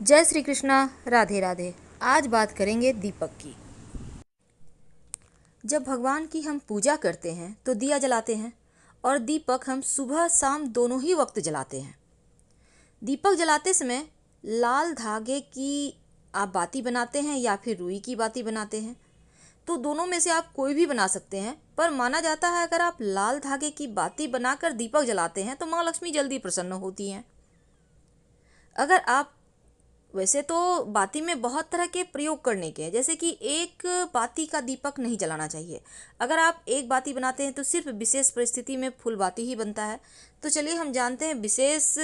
जय श्री कृष्णा। राधे राधे। आज बात करेंगे दीपक की। जब भगवान की हम पूजा करते हैं तो दिया जलाते हैं और दीपक हम सुबह शाम दोनों ही वक्त जलाते हैं। दीपक जलाते समय लाल धागे की आप बाती बनाते हैं या फिर रुई की बाती बनाते हैं, तो दोनों में से आप कोई भी बना सकते हैं। पर माना जाता है अगर आप लाल धागे की बाती बनाकर दीपक जलाते हैं तो माँ लक्ष्मी जल्दी प्रसन्न होती हैं। अगर आप वैसे तो बाती में बहुत तरह के प्रयोग करने के हैं, जैसे कि एक बाती का दीपक नहीं जलाना चाहिए। अगर आप एक बाती बनाते हैं तो सिर्फ विशेष परिस्थिति में फुल बाती ही बनता है। तो चलिए हम जानते हैं विशेष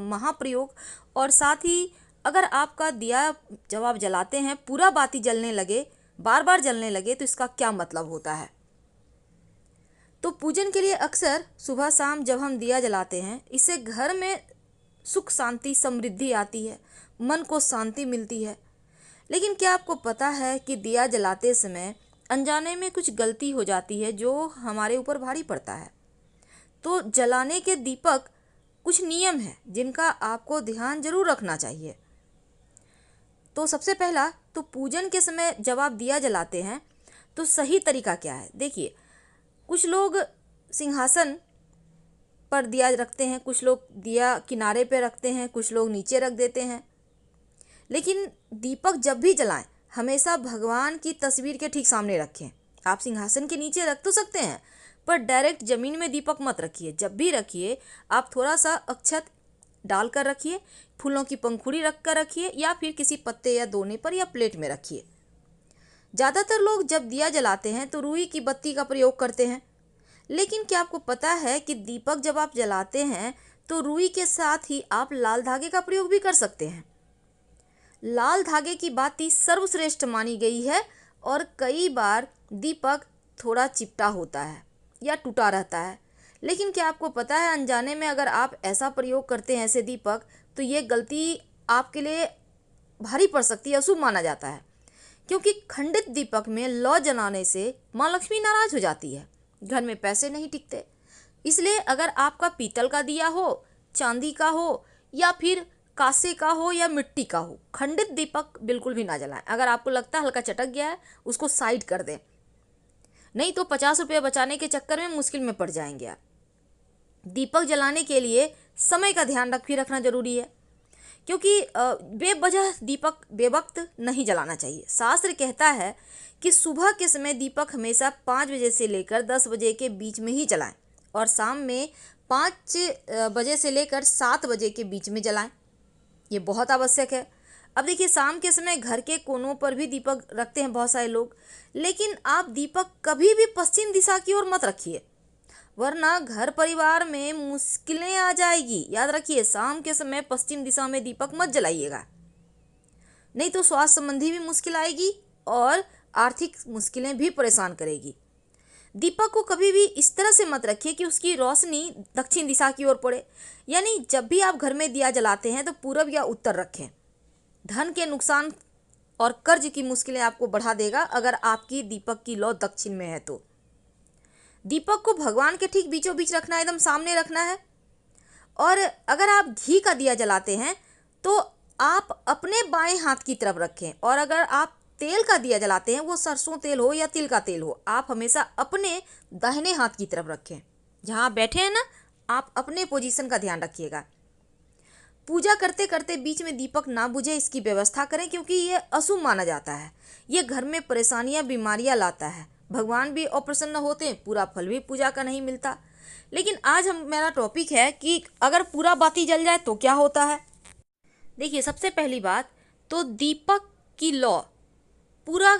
महाप्रयोग। और साथ ही अगर आपका दिया जब आप जलाते हैं पूरा बाती जलने लगे, बार बार जलने लगे, तो इसका क्या मतलब होता है। तो पूजन के लिए अक्सर सुबह शाम जब हम दिया जलाते हैं, इससे घर में सुख शांति समृद्धि आती है, मन को शांति मिलती है। लेकिन क्या आपको पता है कि दिया जलाते समय अनजाने में कुछ गलती हो जाती है जो हमारे ऊपर भारी पड़ता है। तो जलाने के दीपक कुछ नियम हैं जिनका आपको ध्यान जरूर रखना चाहिए। तो सबसे पहला, तो पूजन के समय जब आप दिया जलाते हैं तो सही तरीका क्या है। देखिए, कुछ लोग सिंहासन पर दिया रखते हैं, कुछ लोग दिया किनारे पे रखते हैं, कुछ लोग नीचे रख देते हैं। लेकिन दीपक जब भी जलाएं हमेशा भगवान की तस्वीर के ठीक सामने रखें। आप सिंहासन के नीचे रख तो सकते हैं, पर डायरेक्ट जमीन में दीपक मत रखिए। जब भी रखिए आप थोड़ा सा अक्षत डालकर रखिए, फूलों की पंखुड़ी रख कर रखिए, या फिर किसी पत्ते या दोने पर या प्लेट में रखिए। ज़्यादातर लोग जब दिया जलाते हैं तो रुई की बत्ती का प्रयोग करते हैं। लेकिन क्या आपको पता है कि दीपक जब आप जलाते हैं तो रुई के साथ ही आप लाल धागे का प्रयोग भी कर सकते हैं। लाल धागे की बाती सर्वश्रेष्ठ मानी गई है और कई बार दीपक थोड़ा चिपटा होता है या टूटा रहता है। लेकिन क्या आपको पता है अनजाने में अगर आप ऐसा प्रयोग करते हैं ऐसे दीपक, तो ये गलती आपके लिए भारी पड़ सकती है, अशुभ माना जाता है। क्योंकि खंडित दीपक में लौ जलाने से माँ लक्ष्मी नाराज हो जाती है, घर में पैसे नहीं टिकते। इसलिए अगर आपका पीतल का दिया हो, चांदी का हो, या फिर कांसे का हो या मिट्टी का हो, खंडित दीपक बिल्कुल भी ना जलाएं। अगर आपको लगता है हल्का चटक गया है उसको साइड कर दें, नहीं तो 50 रुपये बचाने के चक्कर में मुश्किल में पड़ जाएंगे आप। दीपक जलाने के लिए समय का ध्यान रखना जरूरी है, क्योंकि बेवजह दीपक बेवक्त नहीं जलाना चाहिए। शास्त्र कहता है कि सुबह के समय दीपक हमेशा 5 बजे से लेकर 10 बजे के बीच में ही जलाएं और शाम में 5 बजे से लेकर 7 बजे के बीच में जलाएं। ये बहुत आवश्यक है। अब देखिए, शाम के समय घर के कोनों पर भी दीपक रखते हैं बहुत सारे लोग, लेकिन आप दीपक कभी भी पश्चिम दिशा की ओर मत रखिए, वरना घर परिवार में मुश्किलें आ जाएगी। याद रखिए, शाम के समय पश्चिम दिशा में दीपक मत जलाइएगा, नहीं तो स्वास्थ्य संबंधी भी मुश्किल आएगी और आर्थिक मुश्किलें भी परेशान करेगी। दीपक को कभी भी इस तरह से मत रखिए कि उसकी रोशनी दक्षिण दिशा की ओर पड़े। यानी जब भी आप घर में दिया जलाते हैं तो पूरब या उत्तर रखें। धन के नुकसान और कर्ज की मुश्किलें आपको बढ़ा देगा अगर आपकी दीपक की लौ दक्षिण में है तो। दीपक को भगवान के ठीक बीचों बीच रखना है, एकदम सामने रखना है। और अगर आप घी का दिया जलाते हैं तो आप अपने बाएं हाथ की तरफ रखें, और अगर आप तेल का दिया जलाते हैं, वो सरसों तेल हो या तिल का तेल हो, आप हमेशा अपने दाहिने हाथ की तरफ रखें। जहां आप बैठे हैं ना, आप अपने पोजीशन का ध्यान रखिएगा। पूजा करते करते बीच में दीपक ना बुझे इसकी व्यवस्था करें, क्योंकि ये अशुभ माना जाता है। ये घर में परेशानियां बीमारियां लाता है, भगवान भी अप्रसन्न होते हैं, पूरा फल भी पूजा का नहीं मिलता। लेकिन आज मेरा टॉपिक है कि अगर पूरा बाती जल जाए तो क्या होता है। देखिए, सबसे पहली बात तो दीपक की लौ, पूरा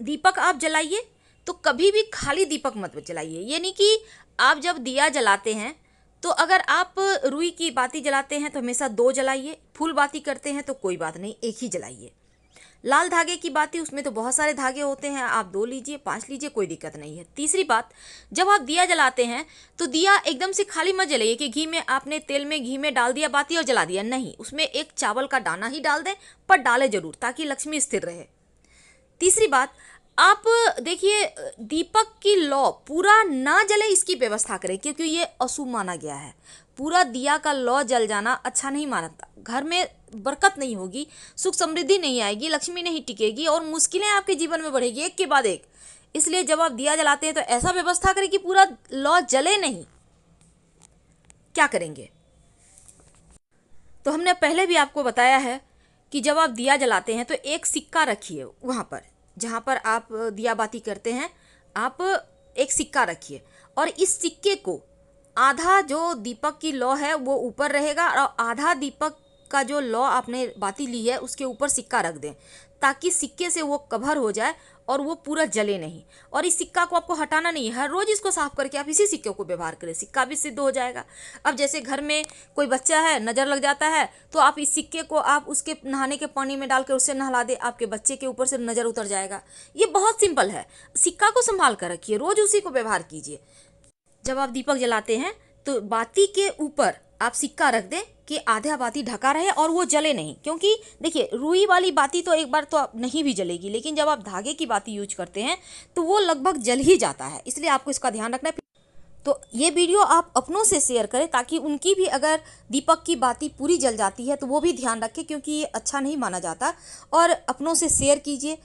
दीपक आप जलाइए तो कभी भी खाली दीपक मत जलाइए। ये नहीं कि आप जब दिया जलाते हैं तो अगर आप रुई की बाती जलाते हैं तो हमेशा 2 जलाइए, फूल बाती करते हैं तो कोई बात नहीं, एक ही जलाइए। लाल धागे की बाती, उसमें तो बहुत सारे धागे होते हैं, आप 2 लीजिए, 5 लीजिए, कोई दिक्कत नहीं है। तीसरी बात, जब आप दिया जलाते हैं तो दिया एकदम से खाली मत जलाइए कि घी में आपने तेल में घी में डाल दिया बाती और जला दिया, नहीं, उसमें एक चावल का दाना ही डाल दें, पर डालें जरूर ताकि लक्ष्मी स्थिर रहे। तीसरी बात, आप देखिए, दीपक की लौ पूरा ना जले इसकी व्यवस्था करें, क्योंकि ये अशुभ माना गया है। पूरा दिया का लौ जल जाना अच्छा नहीं मानता। घर में बरकत नहीं होगी, सुख समृद्धि नहीं आएगी, लक्ष्मी नहीं टिकेगी और मुश्किलें आपके जीवन में बढ़ेगी एक के बाद एक। इसलिए जब आप दिया जलाते हैं तो ऐसा व्यवस्था करें कि पूरा लौ जले नहीं। क्या करेंगे? तो हमने पहले भी आपको बताया है कि जब आप दिया जलाते हैं तो एक सिक्का रखिए वहाँ पर जहाँ पर आप दिया बाती करते हैं, आप एक सिक्का रखिए और इस सिक्के को आधा जो दीपक की लौ है वो ऊपर रहेगा और आधा दीपक का जो लौ आपने बाती ली है उसके ऊपर सिक्का रख दें, ताकि सिक्के से वो कवर हो जाए और वो पूरा जले नहीं। और इस सिक्का को आपको हटाना नहीं है, हर रोज इसको साफ करके आप इसी सिक्के को व्यवहार करें, सिक्का भी सिद्ध हो जाएगा। अब जैसे घर में कोई बच्चा है, नज़र लग जाता है, तो आप इस सिक्के को आप उसके नहाने के पानी में डालकर उससे नहला दे, आपके बच्चे के ऊपर से नज़र उतर जाएगा। ये बहुत सिंपल है। सिक्का को संभाल कर रखिए, रोज उसी को व्यवहार कीजिए। जब आप दीपक जलाते हैं तो बाती के ऊपर आप सिक्का रख दें कि आधा बाती ढका रहे और वो जले नहीं। क्योंकि देखिए, रुई वाली बाती तो एक बार तो नहीं भी जलेगी, लेकिन जब आप धागे की बाती यूज करते हैं तो वो लगभग जल ही जाता है, इसलिए आपको इसका ध्यान रखना है। तो ये वीडियो आप अपनों से शेयर करें ताकि उनकी भी अगर दीपक की बाती पूरी जल जाती है तो वो भी ध्यान रखें, क्योंकि ये अच्छा नहीं माना जाता। और अपनों से शेयर कीजिए।